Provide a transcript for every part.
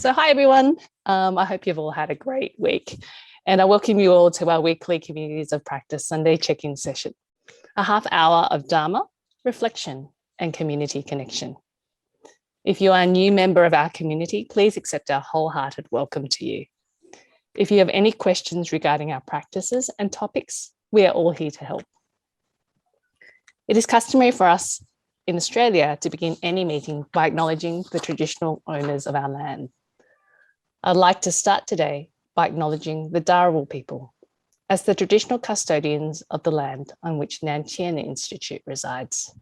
So hi, everyone. I hope you've all had a great week. And I welcome you all to our weekly Communities of Practice Sunday check-in session, a half hour of Dharma, reflection, and community connection. If you are a new member of our community, please accept our wholehearted welcome to you. If you have any questions regarding our practices and topics, we are all here to help. It is customary for us in Australia to begin any meeting by acknowledging the traditional owners of our land. I'd like to start today by acknowledging the Dharma people as the traditional custodians of the land on which Nantian Institute resides.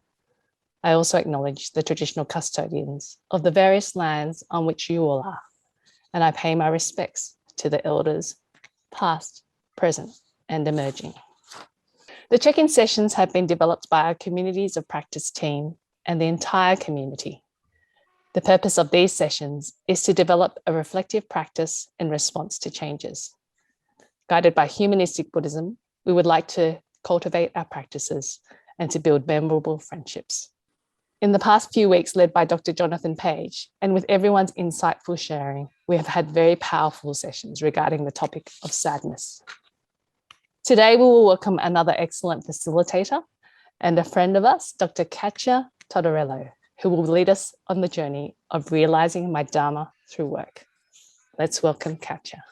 I also acknowledge the traditional custodians of the various lands on which you all are, and I pay my respects to the elders, past, present, and emerging. The check-in sessions have been developed by our Communities of Practice team and the entire community. The purpose of these sessions is to develop a reflective practice in response to changes. Guided by humanistic Buddhism, we would like to cultivate our practices and to build memorable friendships. In the past few weeks, led by Dr. Jonathan Page, and with everyone's insightful sharing, we have had very powerful sessions regarding the topic of sadness. Today, we will welcome another excellent facilitator and a friend of us, Dr. Ekaterina Todarello, who will lead us on the journey of realizing my Dharma through work. Let's welcome Katja.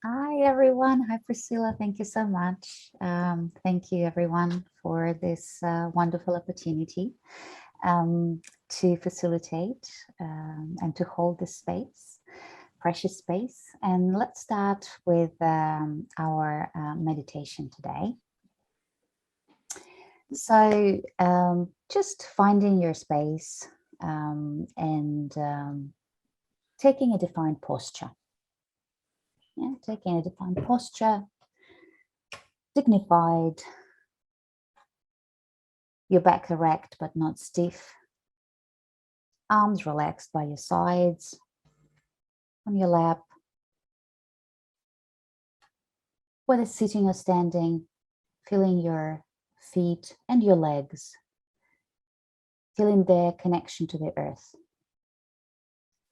Hi, everyone. Hi, Priscilla. Thank you so much. Thank you, everyone, for this wonderful opportunity to facilitate and to hold this space, precious space. And let's start with our meditation today. So just finding your space and taking a defined posture. Yeah, taking a defined posture, dignified, your back erect but not stiff, arms relaxed by your sides, on your lap, whether sitting or standing, feeling your feet and your legs, feeling their connection to the earth,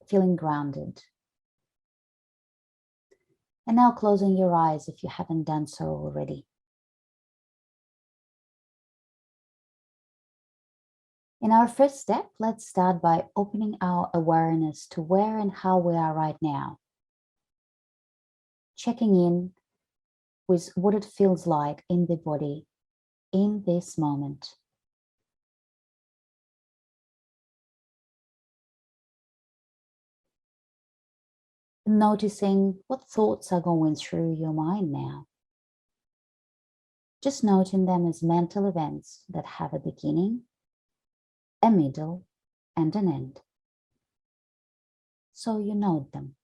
feeling grounded. And now closing your eyes if you haven't done so already. In our first step, let's start by opening our awareness to where and how we are right now. Checking in with what it feels like in the body in this moment. Noticing what thoughts are going through your mind now. Just noting them as mental events that have a beginning, a middle, and an end. So you note them.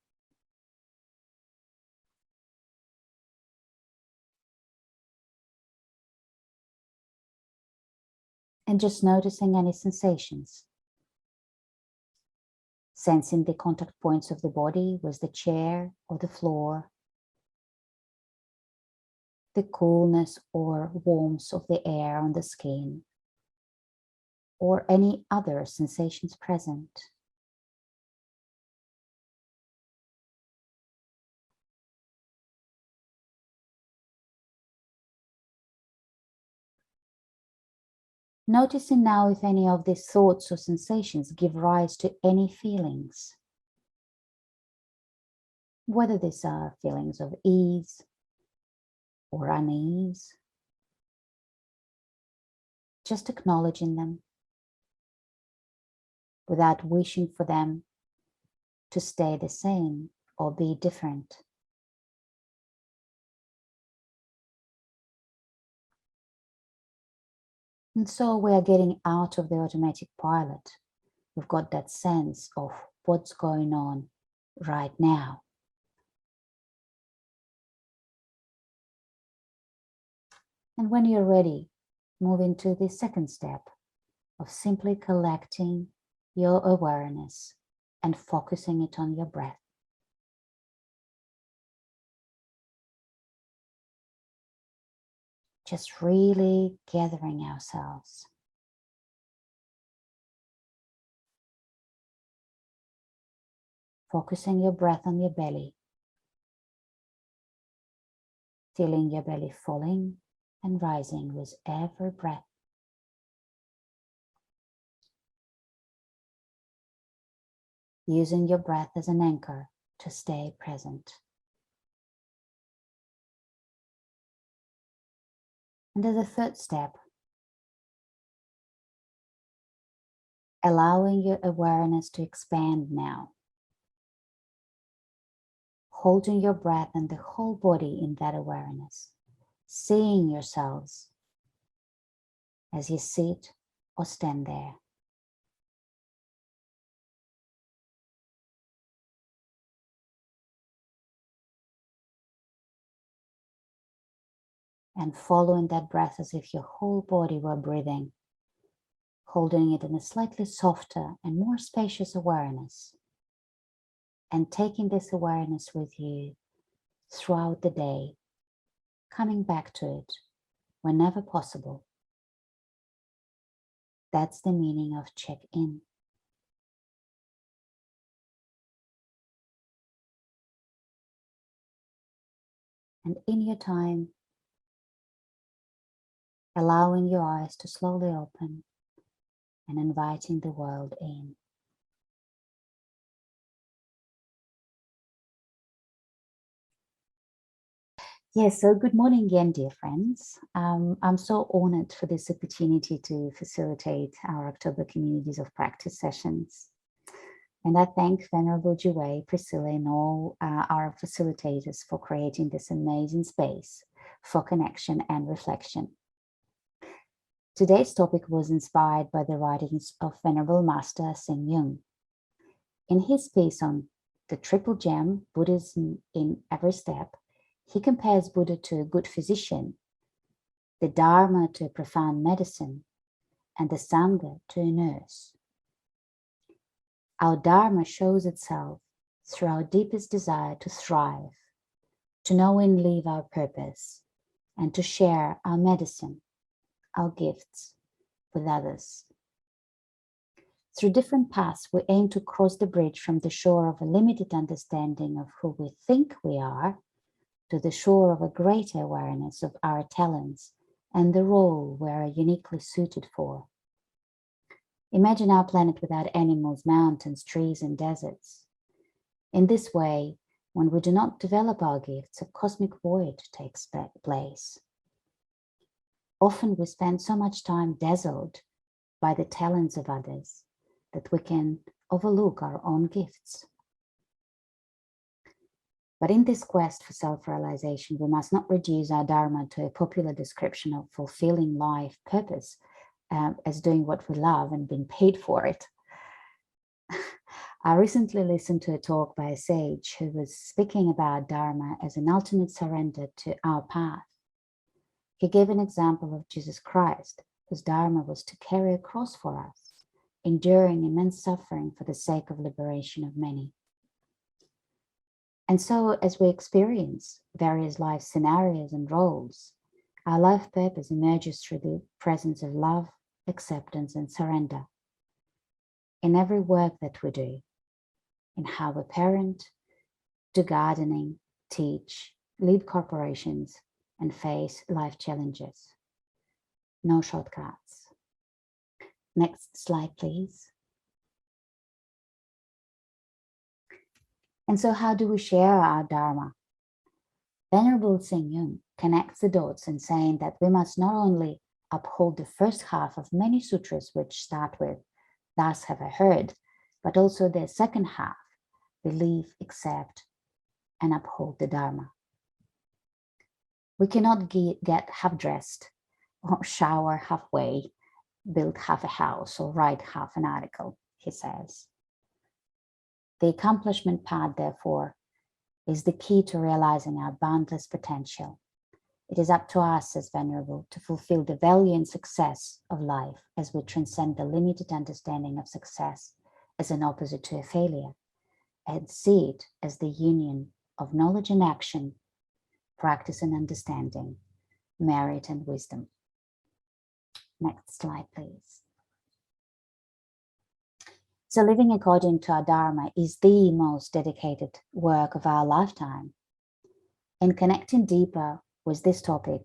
And just noticing any sensations. Sensing the contact points of the body with the chair or the floor, the coolness or warmth of the air on the skin, or any other sensations present. Noticing now if any of these thoughts or sensations give rise to any feelings, whether these are feelings of ease or unease. Just acknowledging them without wishing for them to stay the same or be different. And so we are getting out of the automatic pilot. We've got that sense of what's going on right now. And when you're ready, move into the second step of simply collecting your awareness and focusing it on your breath. Just really gathering ourselves. focusing your breath on your belly, feeling your belly falling and rising with every breath. Using your breath as an anchor to stay present. And as a third step, allowing your awareness to expand now. Holding your breath and the whole body in that awareness. Seeing yourselves as you sit or stand there. And following that breath as if your whole body were breathing, holding it in a slightly softer and more spacious awareness, and taking this awareness with you throughout the day, coming back to it whenever possible. That's the meaning of check-in. And in your time, allowing your eyes to slowly open and inviting the world in. Yes, so good morning again, dear friends. I'm so honored for this opportunity to facilitate our October Communities of Practice sessions. And I thank Venerable Jiwei, Priscilla, and all our facilitators for creating this amazing space for connection and reflection. Today's topic was inspired by the writings of Venerable Master Seng Yung. In his piece on the Triple Gem, Buddhism in Every Step, he compares Buddha to a good physician, the Dharma to a profound medicine, and the Sangha to a nurse. Our Dharma shows itself through our deepest desire to thrive, to know and live our purpose, and to share our medicine, our gifts with others. Through different paths, we aim to cross the bridge from the shore of a limited understanding of who we think we are to the shore of a greater awareness of our talents and the role we are uniquely suited for. Imagine our planet without animals, mountains, trees, and deserts. In this way, when we do not develop our gifts, a cosmic void takes place. Often we spend so much time dazzled by the talents of others that we can overlook our own gifts. But in this quest for self-realization, we must not reduce our Dharma to a popular description of fulfilling life purpose as doing what we love and being paid for it. I recently listened to a talk by a sage who was speaking about Dharma as an ultimate surrender to our path. He gave an example of Jesus Christ, whose Dharma was to carry a cross for us, enduring immense suffering for the sake of liberation of many. And so, as we experience various life scenarios and roles, our life purpose emerges through the presence of love, acceptance, and surrender. In every work that we do, in how we parent, do gardening, teach, lead corporations, and face life challenges. No shortcuts. Next slide, please. And so how do we share our Dharma? Venerable Seng Yung connects the dots in saying that we must not only uphold the first half of many sutras which start with, "Thus have I heard," but also the second half, "Believe, accept, and uphold the Dharma." We cannot get half-dressed or shower halfway, build half a house, or write half an article, he says. The accomplishment path, therefore, is the key to realizing our boundless potential. It is up to us as Venerable to fulfill the value and success of life as we transcend the limited understanding of success as an opposite to a failure, and see it as the union of knowledge and action, practice and understanding, merit and wisdom. Next slide, please. So living according to our Dharma is the most dedicated work of our lifetime. In connecting deeper with this topic,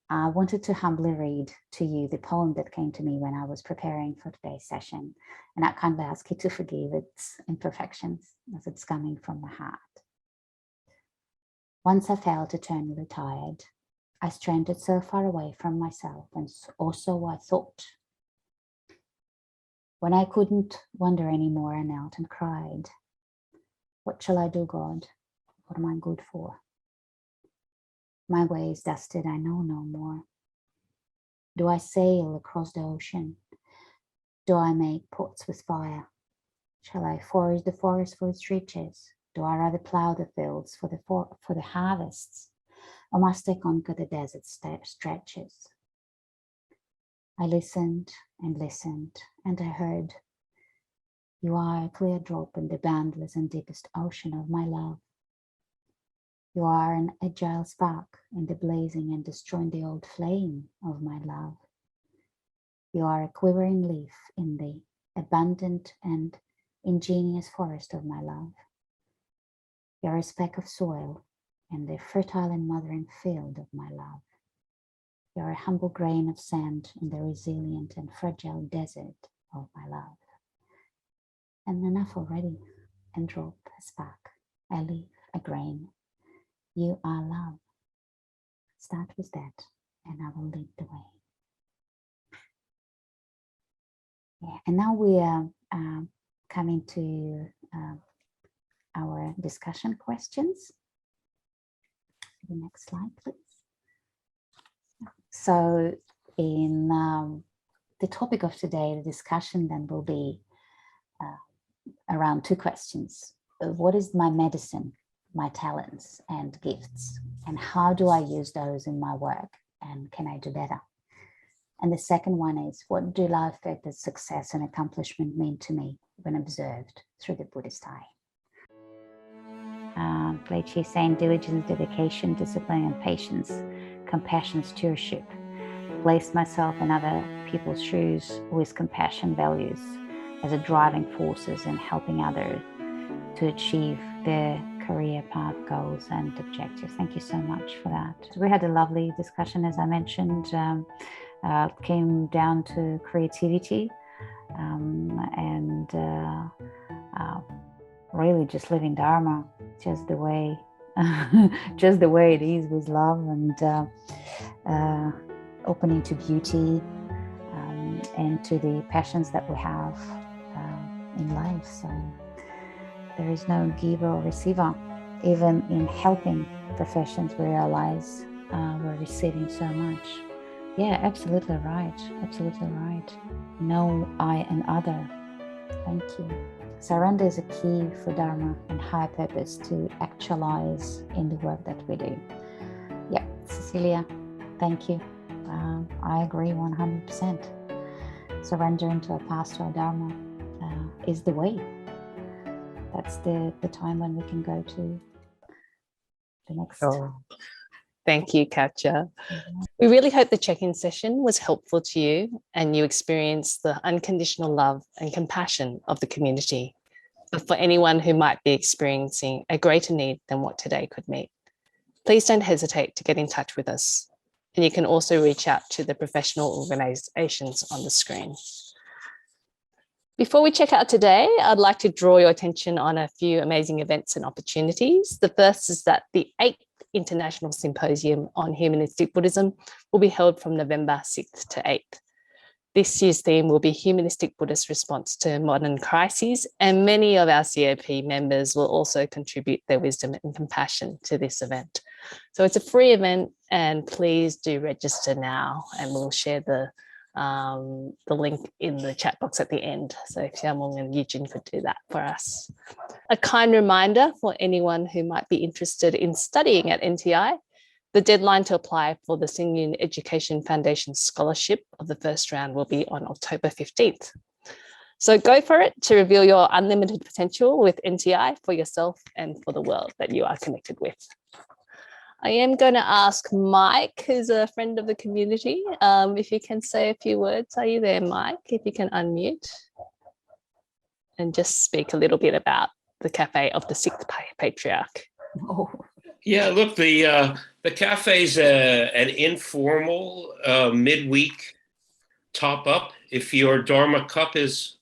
I wanted to humbly read to you the poem that came to me when I was preparing for today's session. And I kindly ask you to forgive its imperfections as it's coming from the heart. Once I felt eternally tired. I stranded so far away from myself, and also I thought. When I couldn't wonder anymore, I knelt and cried. What shall I do, God? What am I good for? My way is dusted, I know no more. Do I sail across the ocean? Do I make pots with fire? Shall I forage the forest for its riches? Do I rather plow the fields for the harvests? Or must I conquer the desert stretches? I listened and listened, and I heard, you are a clear drop in the boundless and deepest ocean of my love. You are an agile spark in the blazing and destroying the old flame of my love. You are a quivering leaf in the abundant and ingenious forest of my love. You are a speck of soil in the fertile and mothering field of my love. You are a humble grain of sand in the resilient and fragile desert of my love. And enough already, and drop a spark. I leave a grain. You are love. Start with that, and I will lead the way. Yeah, and now we are coming to our discussion questions. The next slide, please. So in the topic of today, the discussion then will be around two questions. What is my medicine, my talents and gifts? And how do I use those in my work? And can I do better? And the second one is, what do life purpose, success and accomplishment mean to me when observed through the Buddhist eye? Glechi is saying diligence, dedication, discipline and patience, compassion, stewardship. Place myself in other people's shoes with compassion values as a driving forces and helping others to achieve their career path goals and objectives. Thank you so much for that. We had a lovely discussion, as I mentioned, came down to creativity and really just living Dharma, just the way, just the way it is, with love and opening to beauty and to the passions that we have in life. So there is no giver or receiver. Even in helping professions, we realize we're receiving so much. Yeah, absolutely right. Absolutely right. No I and other. Thank you. Surrender is a key for Dharma and higher purpose to actualize in the work that we do. Yeah, Cecilia, thank you. I agree 100%. Surrendering to our past, to our Dharma is the way. That's the time when we can go to the next. Oh, thank you, Katja. We really hope the check-in session was helpful to you and you experienced the unconditional love and compassion of the community. But for anyone who might be experiencing a greater need than what today could meet, please don't hesitate to get in touch with us. And you can also reach out to the professional organisations on the screen. Before we check out today, I'd like to draw your attention on a few amazing events and opportunities. The first is that the 8th International Symposium on Humanistic Buddhism will be held from November 6th to 8th. This year's theme will be Humanistic Buddhist Response to Modern Crises, and many of our COP members will also contribute their wisdom and compassion to this event. So it's a free event, and please do register now, and we'll share the link in the chat box at the end. So if Xiaomong and Eugene could do that for us. A kind reminder for anyone who might be interested in studying at NTI, the deadline to apply for the Xingyun Education Foundation Scholarship of the first round will be on October 15th. So go for it to reveal your unlimited potential with NTI for yourself and for the world that you are connected with. I am going to ask Mike, who's a friend of the community, if you can say a few words. Are you there, Mike? If you can unmute. and just speak a little bit about the Cafe of the Sixth Patriarch. Oh. Yeah, look, the cafe's an informal midweek top up. If your Dharma cup is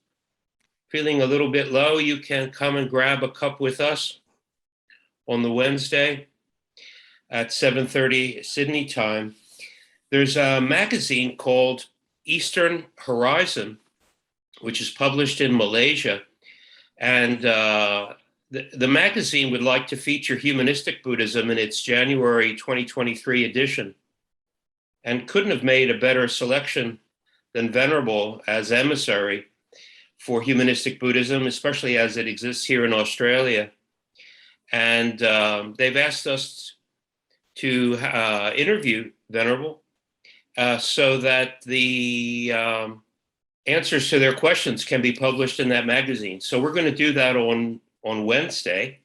feeling a little bit low, you can come and grab a cup with us on the Wednesday at 7:30 Sydney time. There's a magazine called Eastern Horizon, which is published in Malaysia. And the magazine would like to feature humanistic Buddhism in its January 2023 edition, and couldn't have made a better selection than Venerable as emissary for humanistic Buddhism, especially as it exists here in Australia. And they've asked us to interview Venerable so that the answers to their questions can be published in that magazine. So we're going to do that on Wednesday,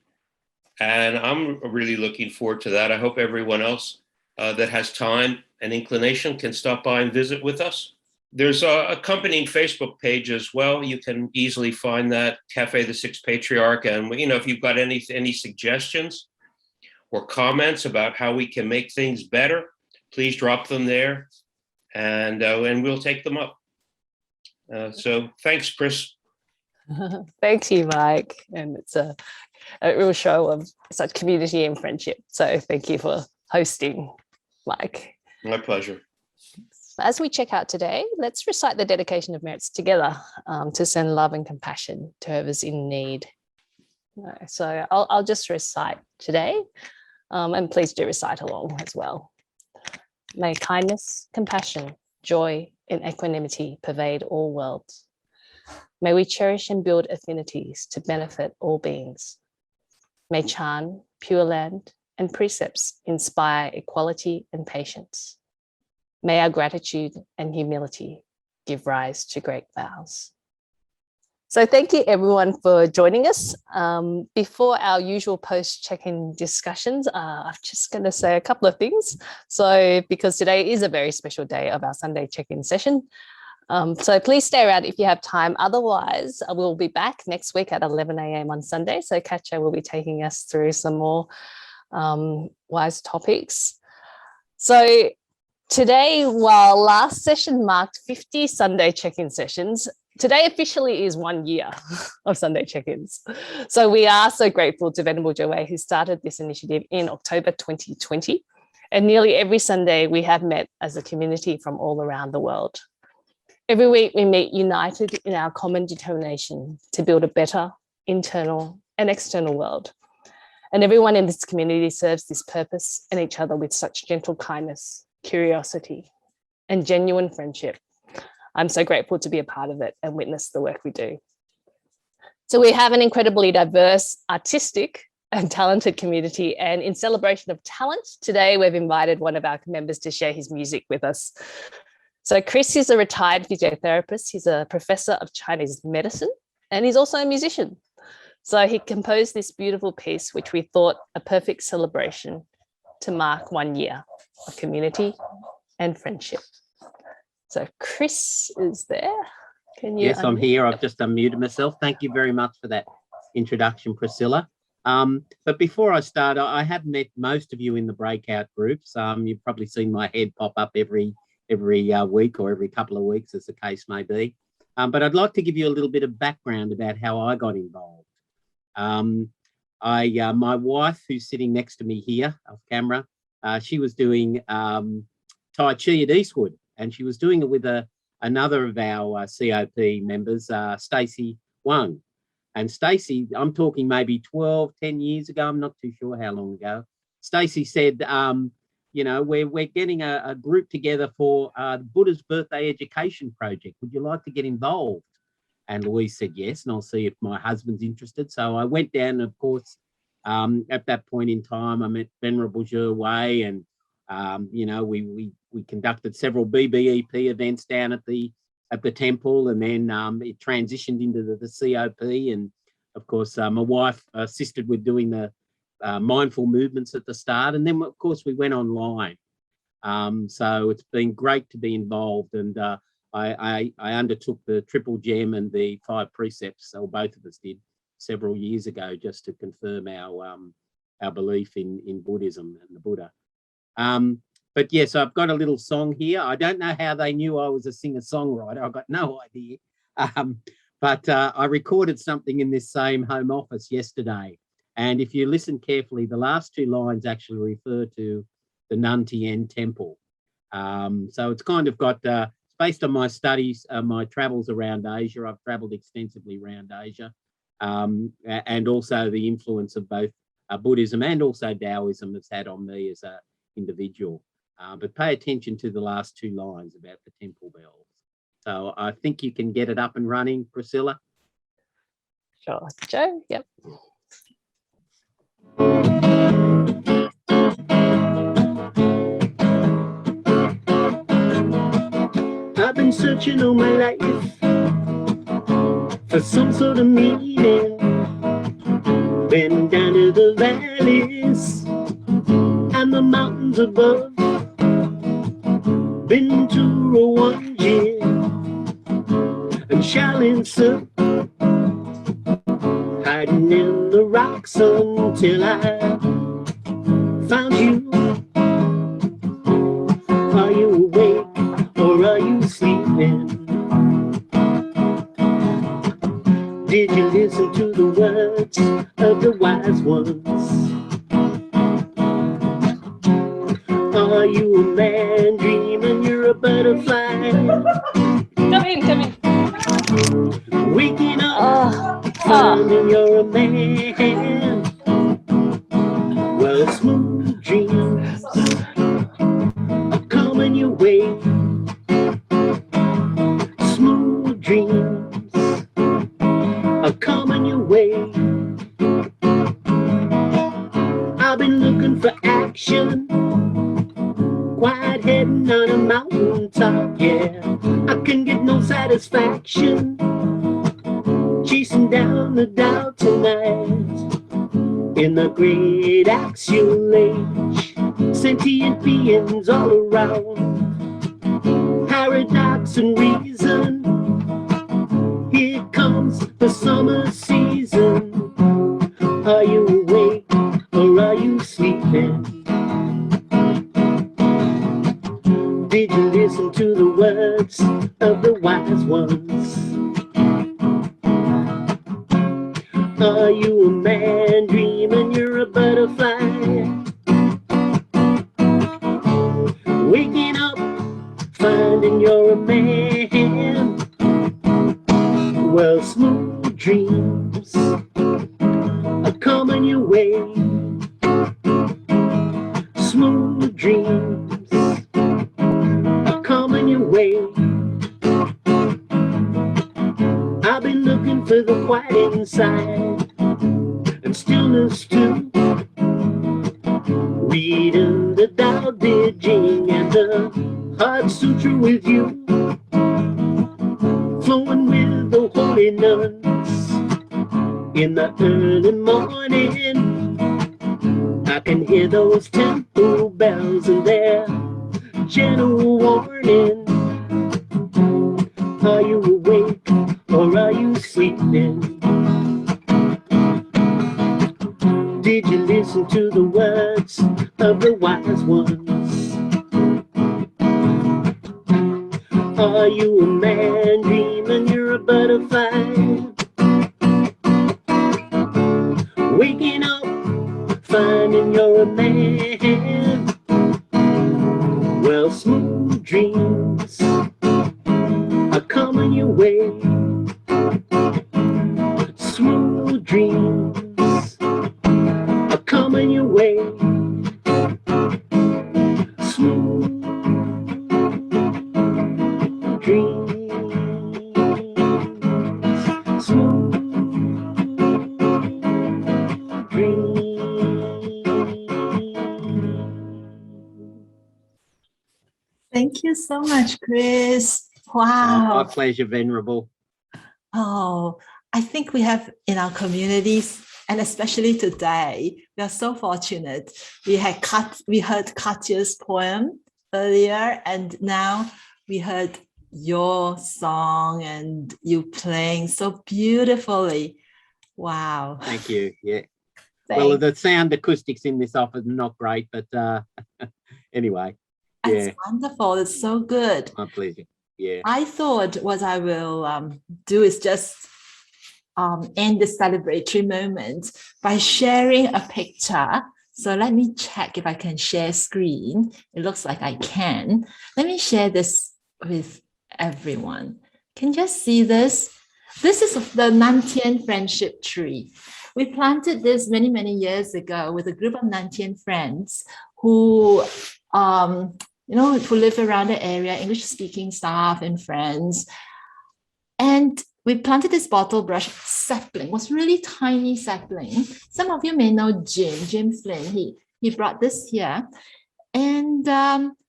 and I'm really looking forward to that. I hope everyone else that has time and inclination can stop by and visit with us. There's a accompanying Facebook page as well. You can easily find that, Cafe of the Sixth Patriarch. And if you've got any suggestions or comments about how we can make things better, please drop them there, and we'll take them up. So thanks, Chris. Thank you, Mike. And it's a real show of such community and friendship. So thank you for hosting, Mike. My pleasure. As we check out today, let's recite the dedication of merits together to send love and compassion to whoever's in need. So I'll just recite today, and please do recite along as well. May kindness, compassion, joy, and equanimity pervade all worlds. May we cherish and build affinities to benefit all beings. May Chan, Pure Land, and precepts inspire equality and patience. May our gratitude and humility give rise to great vows. So thank you everyone for joining us. Before our usual post check-in discussions, I'm just going to say a couple of things. So because today is a very special day of our Sunday check-in session. So please stay around if you have time. Otherwise, we'll be back next week at 11 a.m. on Sunday. So Katja will be taking us through some more wise topics. So today, while last session marked 50 Sunday check-in sessions, today officially is 1 year of Sunday check-ins. So we are so grateful to Venerable Joey, who started this initiative in October 2020. And nearly every Sunday we have met as a community from all around the world. Every week we meet united in our common determination to build a better internal and external world. And everyone in this community serves this purpose and each other with such gentle kindness, curiosity, and genuine friendship. I'm so grateful to be a part of it and witness the work we do. So we have an incredibly diverse, artistic, and talented community. And in celebration of talent, today we've invited one of our members to share his music with us. So Chris is a retired physiotherapist. He's a professor of Chinese medicine, and he's also a musician. So he composed this beautiful piece, which we thought a perfect celebration to mark 1 year of community and friendship. So Chris is there. Can you? Yes, I'm here. I've just unmuted myself. Thank you very much for that introduction, Priscilla. But before I start, I have met most of you in the breakout groups. You've probably seen my head pop up every week or every couple of weeks, as the case may be. But I'd like to give you a little bit of background about how I got involved. My wife, who's sitting next to me here off camera, she was doing Tai Chi at Eastwood, and she was doing it with another of our COP members, Stacey Wang. And Stacey, I'm talking maybe 10 years ago, I'm not too sure how long ago, Stacey said, we're getting a group together for Buddha's Birthday Education Project. Would you like to get involved? And Louise said yes, and I'll see if my husband's interested. So I went down, and of course, at that point in time, I met Venerable Zhe, and we conducted several BBEP events down at the temple, and then it transitioned into the COP. And of course, my wife assisted with doing the mindful movements at the start, and then of course we went online. So it's been great to be involved, and I undertook the Triple Gem and the 5 Precepts, or both of us did, several years ago, just to confirm our belief in Buddhism and the Buddha. But yes, I've got a little song here. I don't know how they knew I was a singer-songwriter. I've got no idea. But I recorded something in this same home office yesterday. And if you listen carefully, the last 2 lines actually refer to the Nun Tien Temple. So it's kind of got, it's based on my studies, my travels around Asia. I've traveled extensively around Asia, and also the influence of both Buddhism and also Taoism that's had on me as an individual. But pay attention to the last 2 lines about the temple bells. So I think you can get it up and running, Priscilla. Sure, Joe. Yep. I've been searching all my life for some sort of meaning. Been down to the valleys and the mountains above. Been to Rwanda and Shaolin Sub, hiding in the rocks until I found you. Are you awake or are you sleeping? Did you listen to the words of the wise ones? Are you a man dreaming you're a butterfly? Come in. Waking up, finding you're a man. Well, smooth dreams are coming your way. Smooth dreams are coming your way. I've been looking for action, quiet heading on a mountaintop, yeah. I can get no satisfaction chasing down the doubt tonight. In the great axial age, sentient beings all around, paradox and reason. Here comes the summer season. Are you awake or are you sleeping? Did you listen to the words of the wise ones? Are you a man dreaming you're a butterfly? Waking up, finding you're a man. Well, smooth dreams are coming your way. Smooth dreams are coming your way. I've been looking for the quiet inside and stillness too. Reading the Tao Te Ching and the Heart Sutra with you. Flowing with the holy nuns in the early morning. I can hear those temple bells and their gentle warning. Are you awake or are you sleeping? Did you listen to the words of the wise ones? Are you a man dreaming you're a butterfly? Waking up, finding you're a man. Well, smooth dreams are coming your way. Smooth dreams are coming your way. Smooth dreams, smooth dreams. Thank you so much, Chris. Wow. My pleasure, Venerable. Oh, I think we have in our communities, and especially today, we are so fortunate. We heard Katya's poem earlier, and now we heard your song and you playing so beautifully. Wow. Thank you. Yeah. Well, the sound acoustics in this office are not great, but anyway. Yeah. It's wonderful. It's so good. My pleasure. Yeah. I thought what I will do is just end the celebratory moment by sharing a picture. So let me check if I can share screen. It looks like I can. Let me share this with everyone. Can you just see this? This is the Nantian friendship tree. We planted this many, many years ago with a group of Nantian friends who, who live around the area, English-speaking staff and friends. And we planted this bottle brush sapling, was really tiny sapling. Some of you may know Jim Flynn. He brought this here. And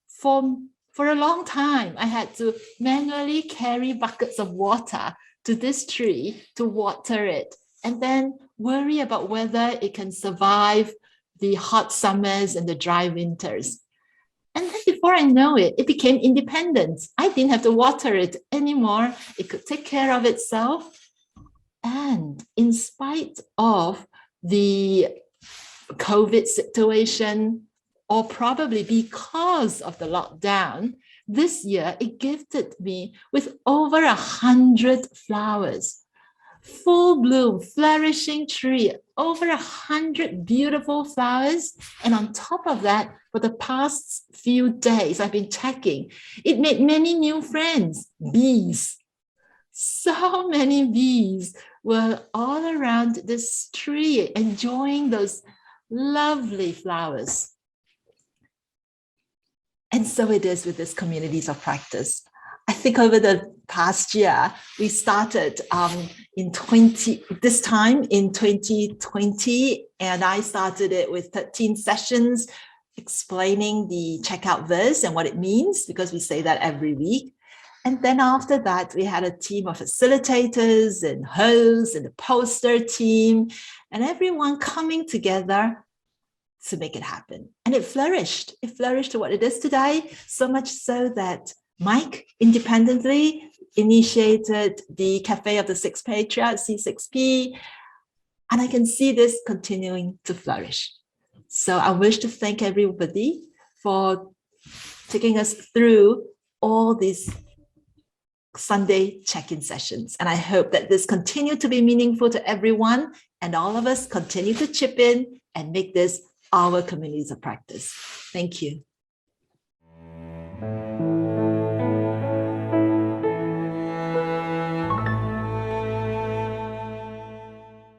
for a long time, I had to manually carry buckets of water to this tree to water it, and then worry about whether it can survive the hot summers and the dry winters. And then before I know it, it became independent. I didn't have to water it anymore. It could take care of itself. And in spite of the COVID situation, or probably because of the lockdown, this year it gifted me with over 100 flowers. Full bloom, flourishing tree, over 100 beautiful flowers. And on top of that, for the past few days, I've been checking, it made many new friends, bees. So many bees were all around this tree, enjoying those lovely flowers. And so it is with these communities of practice. I think over the past year, we started this time in 2020, and I started it with 13 sessions explaining the checkout verse and what it means, because we say that every week. And then after that, we had a team of facilitators and hosts and the poster team, and everyone coming together to make it happen. And it flourished. It flourished to what it is today, so much so that Mike independently initiated the Cafe of the Six Patriarchs, C6P, and I can see this continuing to flourish. So I wish to thank everybody for taking us through all these Sunday check-in sessions. And I hope that this continue to be meaningful to everyone, and all of us continue to chip in and make this our communities of practice. Thank you.